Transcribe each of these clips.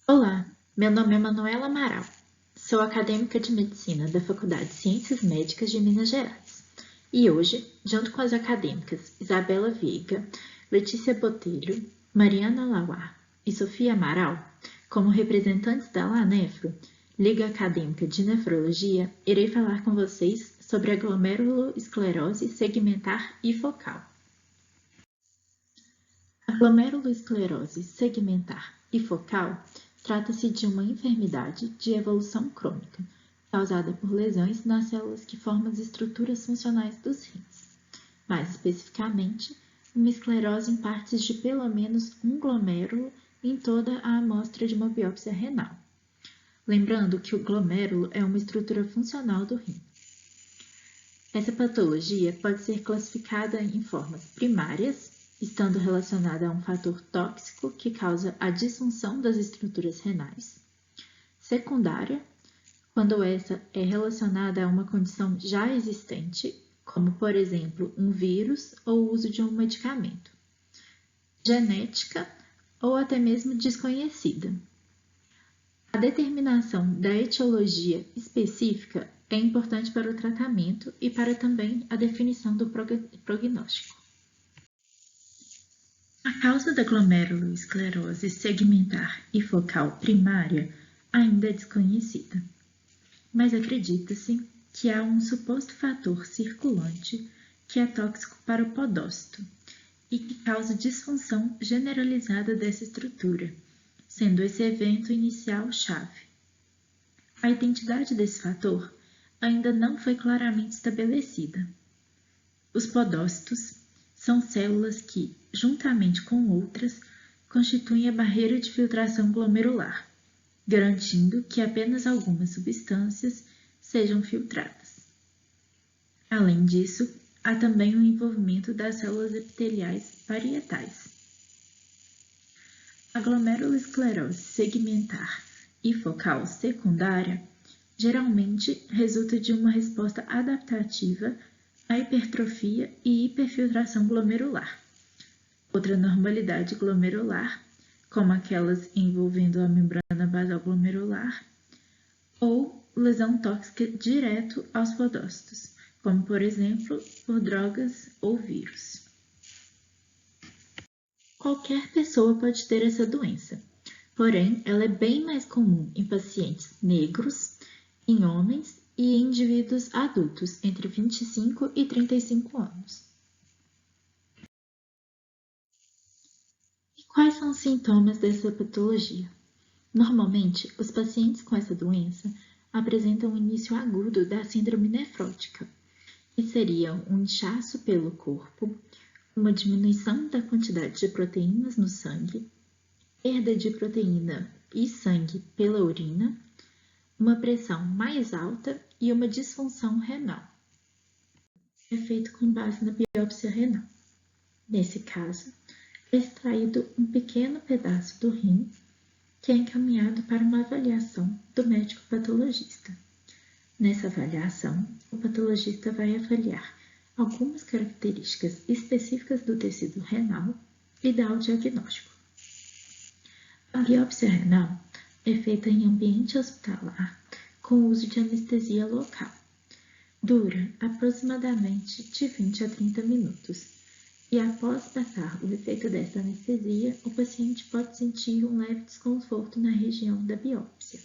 Olá, meu nome é Manuela Amaral. Sou acadêmica de medicina da Faculdade de Ciências Médicas de Minas Gerais. E hoje, junto com as acadêmicas Isabela Veiga, Letícia Botelho, Mariana Lauar e Sofia Amaral, como representantes da LANEFRO, Liga Acadêmica de Nefrologia, irei falar com vocês sobre a glomeruloesclerose segmentar e focal. A glomeruloesclerose segmentar e focal trata-se de uma enfermidade de evolução crônica, causada por lesões nas células que formam as estruturas funcionais dos rins. Mais especificamente, uma esclerose em partes de pelo menos um glomérulo em toda a amostra de uma biópsia renal. Lembrando que o glomérulo é uma estrutura funcional do rim. Essa patologia pode ser classificada em formas primárias, estando relacionada a um fator tóxico que causa a disfunção das estruturas renais. Secundária, quando essa é relacionada a uma condição já existente, como, por exemplo, um vírus ou o uso de um medicamento. Genética ou até mesmo desconhecida. A determinação da etiologia específica é importante para o tratamento e para também a definição do prognóstico. A causa da glomeruloesclerose segmentar e focal primária ainda é desconhecida, mas acredita-se que há um suposto fator circulante que é tóxico para o podócito e que causa disfunção generalizada dessa estrutura, sendo esse evento inicial chave. A identidade desse fator ainda não foi claramente estabelecida. Os podócitos são células que, juntamente com outras, constituem a barreira de filtração glomerular, garantindo que apenas algumas substâncias sejam filtradas. Além disso, há também o envolvimento das células epiteliais parietais. A glomeruloesclerose segmentar e focal secundária geralmente resulta de uma resposta adaptativa à hipertrofia e hiperfiltração glomerular. Outra normalidade glomerular, como aquelas envolvendo a membrana basal glomerular, ou lesão tóxica direto aos podócitos, como por exemplo por drogas ou vírus. Qualquer pessoa pode ter essa doença, porém ela é bem mais comum em pacientes negros, em homens e em indivíduos adultos entre 25 e 35 anos. E quais são os sintomas dessa patologia? Normalmente, os pacientes com essa doença apresentam um início agudo da síndrome nefrótica, que seria um inchaço pelo corpo, uma diminuição da quantidade de proteínas no sangue, perda de proteína e sangue pela urina, uma pressão mais alta e uma disfunção renal. É feito com base na biópsia renal. Nesse caso, é extraído um pequeno pedaço do rim que é encaminhado para uma avaliação do médico patologista. Nessa avaliação, o patologista vai avaliar algumas características específicas do tecido renal e dar o diagnóstico. A biópsia renal é feita em ambiente hospitalar com o uso de anestesia local. Dura aproximadamente de 20 a 30 minutos e após passar o efeito dessa anestesia, o paciente pode sentir um leve desconforto na região da biópsia.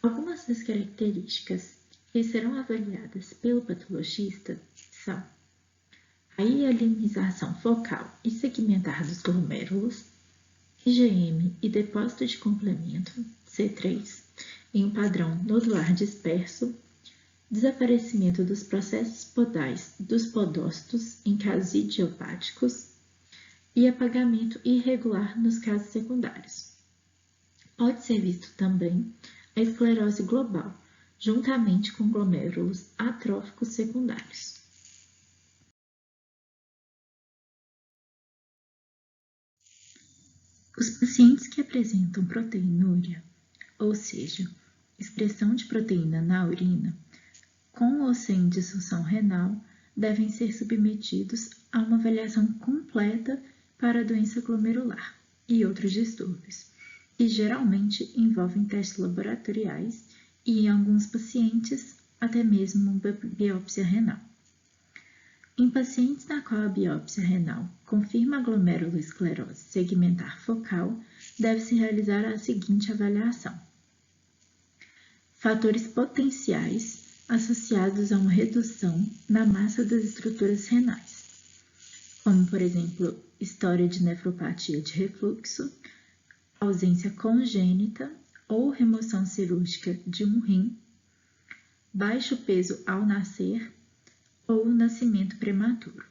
Algumas das características que serão avaliadas pelo patologista são a hialinização focal e segmentar dos glomérulos, IgM e depósito de complemento, C3, em um padrão nodular disperso, desaparecimento dos processos podais dos podócitos em casos idiopáticos e apagamento irregular nos casos secundários. Pode ser visto também a esclerose global, juntamente com glomérulos atróficos secundários. Os pacientes que apresentam proteinúria, ou seja, excreção de proteína na urina, com ou sem disfunção renal, devem ser submetidos a uma avaliação completa para a doença glomerular. e outros distúrbios, que geralmente envolvem testes laboratoriais e, em alguns pacientes, até mesmo uma biópsia renal. Em pacientes na qual a biópsia renal confirma glomerulosclerose segmentar focal, deve-se realizar a seguinte avaliação: fatores potenciais associados a uma redução na massa das estruturas renais, como, por exemplo, história de nefropatia de refluxo, ausência congênita ou remoção cirúrgica de um rim, baixo peso ao nascer ou nascimento prematuro.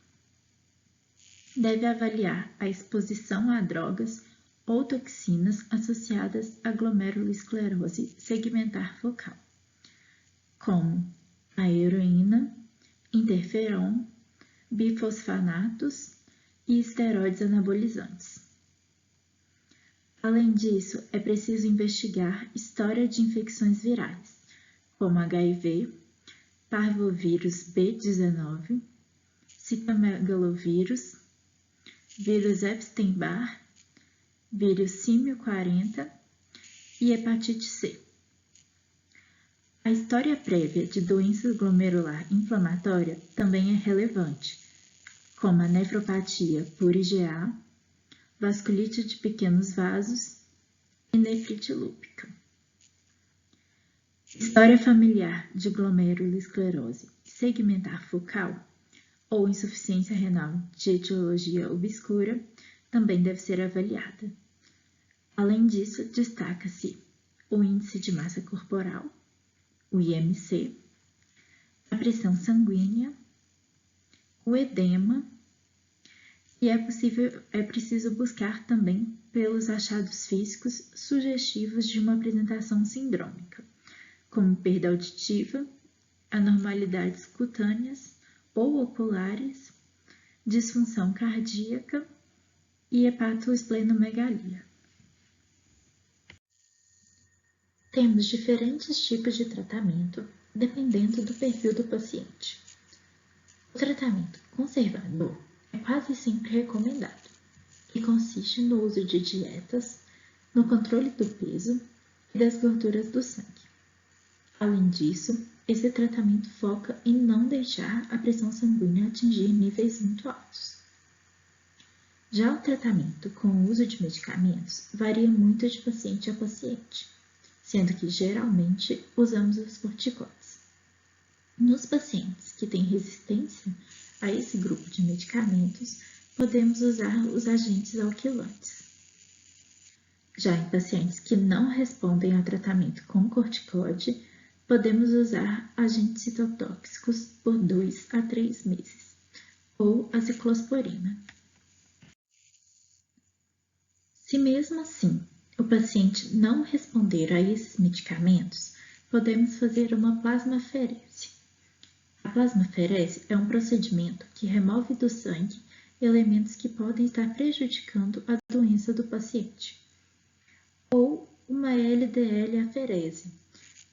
Deve avaliar a exposição a drogas ou toxinas associadas à glomerulosclerose segmentar focal, como a heroína, interferon, bifosfanatos e esteroides anabolizantes. Além disso, é preciso investigar história de infecções virais, como HIV, parvovírus B19, citomegalovírus, vírus Epstein-Barr, vírus símio 40 e hepatite C. A história prévia de doença glomerular inflamatória também é relevante, como a nefropatia por IgA, vasculite de pequenos vasos e nefrite lúpica. História familiar de glomerulosclerose segmentar focal ou insuficiência renal de etiologia obscura também deve ser avaliada. Além disso, destaca-se o índice de massa corporal, o IMC, a pressão sanguínea, o edema, e é preciso buscar também pelos achados físicos sugestivos de uma apresentação sindrômica, como perda auditiva, anormalidades cutâneas ou oculares, disfunção cardíaca e hepatoesplenomegalia. Temos diferentes tipos de tratamento dependendo do perfil do paciente. O tratamento conservador é quase sempre recomendado, e consiste no uso de dietas, no controle do peso e das gorduras do sangue. Além disso, esse tratamento foca em não deixar a pressão sanguínea atingir níveis muito altos. Já o tratamento com o uso de medicamentos varia muito de paciente a paciente, sendo que geralmente usamos os corticoides. Nos pacientes que têm resistência a esse grupo de medicamentos, podemos usar os agentes alquilantes. Já em pacientes que não respondem ao tratamento com corticoide, podemos usar agentes citotóxicos por 2 a 3 meses, ou a ciclosporina. Se mesmo assim o paciente não responder a esses medicamentos, podemos fazer uma plasmaferese. A plasmaferese é um procedimento que remove do sangue elementos que podem estar prejudicando a doença do paciente. Ou uma LDL-aferese,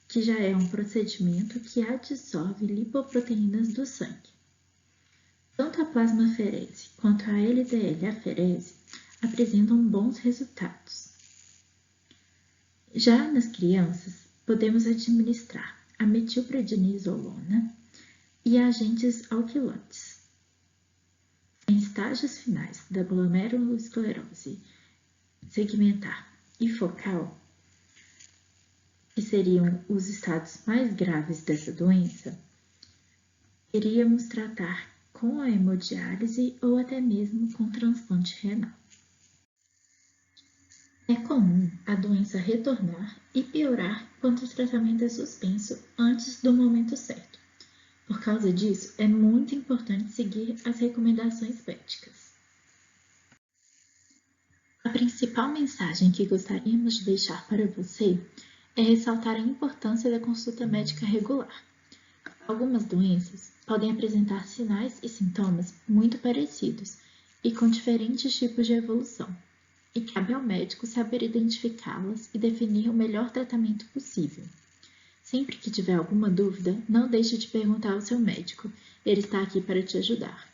que já é um procedimento que adsorve lipoproteínas do sangue. Tanto a plasmaferese quanto a LDL-aferese apresentam bons resultados. Já nas crianças, podemos administrar a metilprednisolona e agentes alquilantes. Em estágios finais da glomerulosclerose segmentar e focal, que seriam os estados mais graves dessa doença, iríamos tratar com a hemodiálise ou até mesmo com transplante renal. É comum a doença retornar e piorar quando o tratamento é suspenso antes do momento certo. Por causa disso, é muito importante seguir as recomendações médicas. A principal mensagem que gostaríamos de deixar para você é ressaltar a importância da consulta médica regular. Algumas doenças podem apresentar sinais e sintomas muito parecidos e com diferentes tipos de evolução, e cabe ao médico saber identificá-las e definir o melhor tratamento possível. Sempre que tiver alguma dúvida, não deixe de perguntar ao seu médico. Ele está aqui para te ajudar.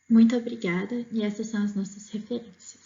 Muito obrigada e essas são as nossas referências.